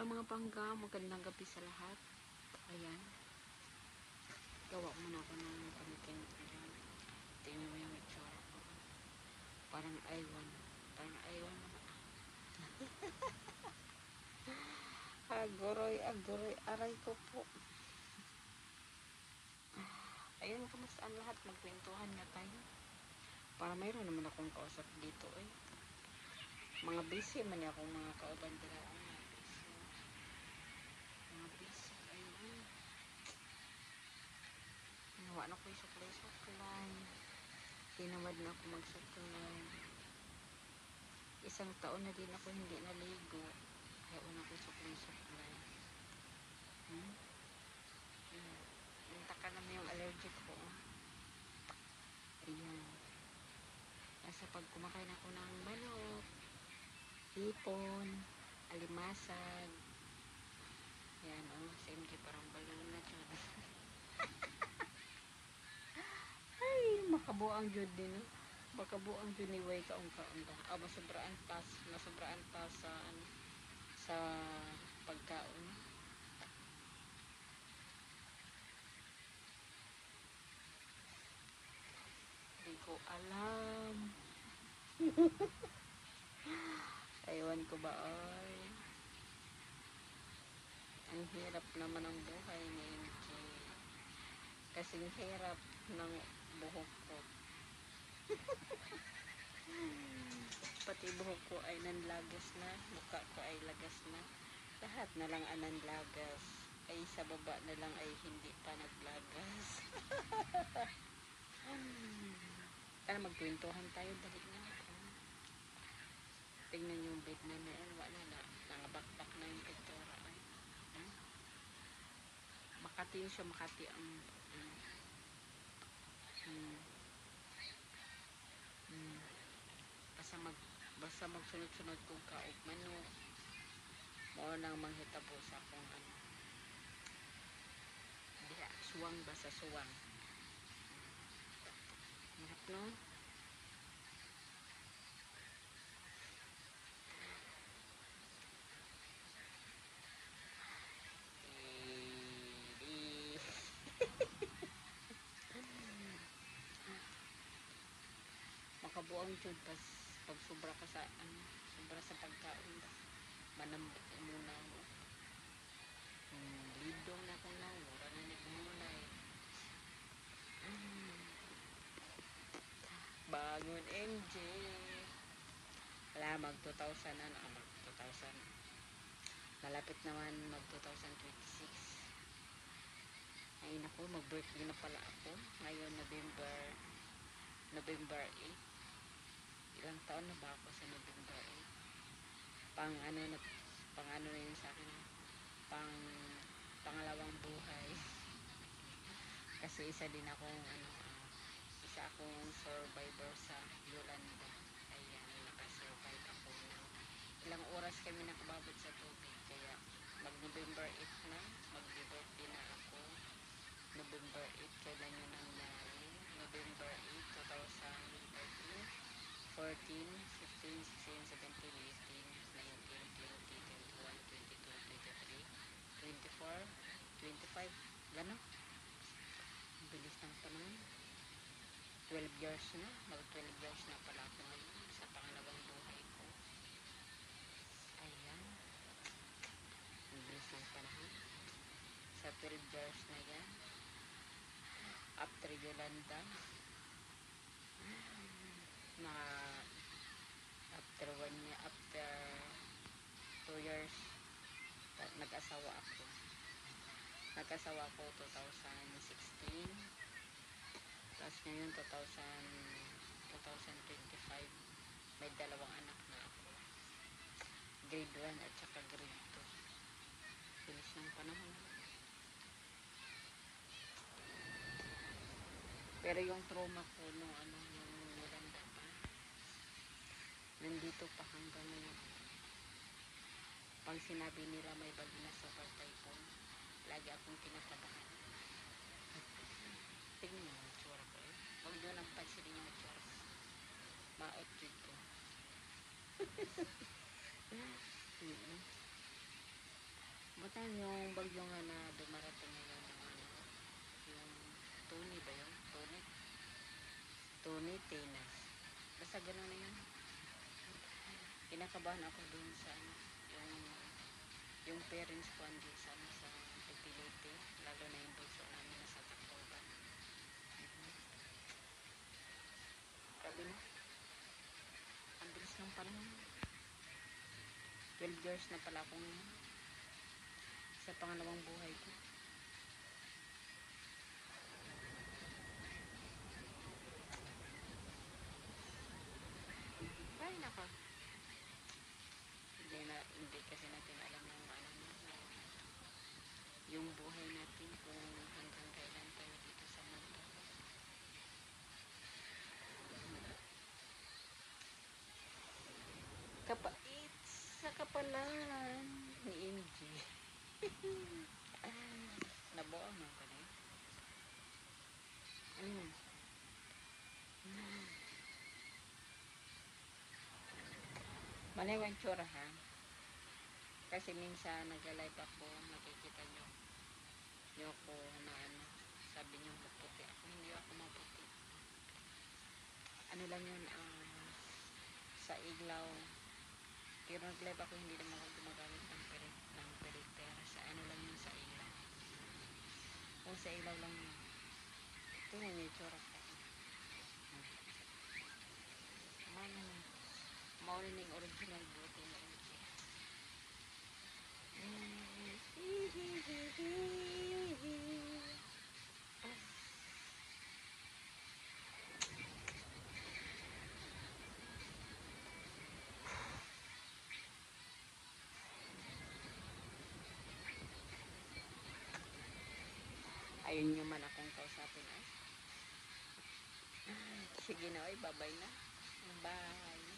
Hello mga pangga, magandang gabi sa lahat. Ayan. Gawa muna ako ng pamitin. Ayan. Tingnan mo yung itsura ko. Parang aywan. Parang aywan naman. Agoroy, aray ko po. Ayun, kumusta ang lahat? Magkwentuhan na tayo. Para mayroon naman akong kausap dito eh. Mga busy man akong mga kauban dila. Mga busy. Ayun. Nawa na ko yung suklay-suklay. Tinamad na ako magsuklay. Isang taon na din ako hindi naligo. Kaya una ko suklay-suklay. Nintaka naman yung allergic ko. Ayan. Kasi pag kumakain ako ng manok, hipon, alimasag, ayan, same kay parang balon na dyan. Ay, makabuang jud din, no? Makabuang jud ni way kaong-kaong da. Masobraan pa sa ano, sa pagkaon. Hindi ko alam. Ewan ko ba ay. Ang hirap naman ang buhay ni MJ. Kasing hirap ng buhok ko. Pati buhok ko ay nanlagas na. Mukha ko ay lagas na. Lahat na lang nanlagas. Ay sa baba na lang ay hindi pa naglagas. Tara magkwentuhan tayo. Dali na. Tingnan yung bed na na. Wala na. Nangabakbak na yung pintura. Makati siya. Makati ang basta magsunod-sunod kong kaog manok. Mao nang manghitabo sa akong ano. Diha, suwang ba sa suwang. Hirap no? Makabuang jud pag sobra ka sa ano, sobra sa pagkaon manambot muna mo. Lidong na kung lang mura na ni kumulay. Bangon MJ. Wala mag 2000 na mag 2000. Malapit naman mag 2026. Ay naku, mag-birthday na pala ako ngayon November 8. Ilang taon na ba ako sa November 8? Pang ano na yun sa akin, pangalawang buhay. Kasi isa akong survivor sa Yolanda. Ayan, nakasurvive ako ng ilang oras kami nakababot sa tubig. Kaya mag November 8 na, mag-birthday na ako. November 8, kailan yun nangyari? November 8, 2013. 14, 15, 16, 17, 18, 19, 20, 21, 22, 23, 24, 25, gano'n? Bilis ng panahon. 12 years na. Mag 12 years na pala ako ngayon sa pangalawang buhay ko. Ayan. Bilis ng panahon. Sa 12 years na yan. After Yolanda. Na after 2 years nag-asawa ako 2016, tapos ngayon 2025 may dalawang anak na ako, grade 1 at saka grade 2. Bilis ng panahon. Pero yung trauma ko nung Yolanda pa, nandito pa hanggang ngayon. Pag sinabi nila may bagyo na super typhoon, lagi akong kinakabahan. Tingnan mo yung tsura ko eh. Huwag nyo lang pansinin yung tsura ko. Maot yun ko. Saan yung bagyo nga na dumarating ngayon ng ano, yung Tony ba yun? Tony Tenas. Basta gano'n na yun. Kinakabahan ako dun sa ano, yung parents ko andun sa ano, sa Pipilite, lalo na yung bunso namin na sa Tacloban. Sabi mo, ang bilis lang pala. 12 years na pala akong sa pangalawang buhay ko. Ay, nako. Hindi kasi natin alam yung ano, yung buhay natin kung hanggang kailan tayo dito sa mundo. Kapait sa kapalan ni MG. Nabuo mo ka na yun? Mm. Manay yung tsura ha. Kasi minsan nag-live ako, nakikita nyo ako na ano, sabi nyo maputi ako. Hindi ako maputi. Ano lang yun, sa iglaw. Pero nag-live ako, hindi naman ako gumagamit ng peripera. Sa ano lang yun, sa ilaw. O sa ilaw lang yun. Ito yung itsura ko. Mauna yung original beauty na yun. Ayun nyo man akong kausapin ay. Sige na, ay, babay na. Bye.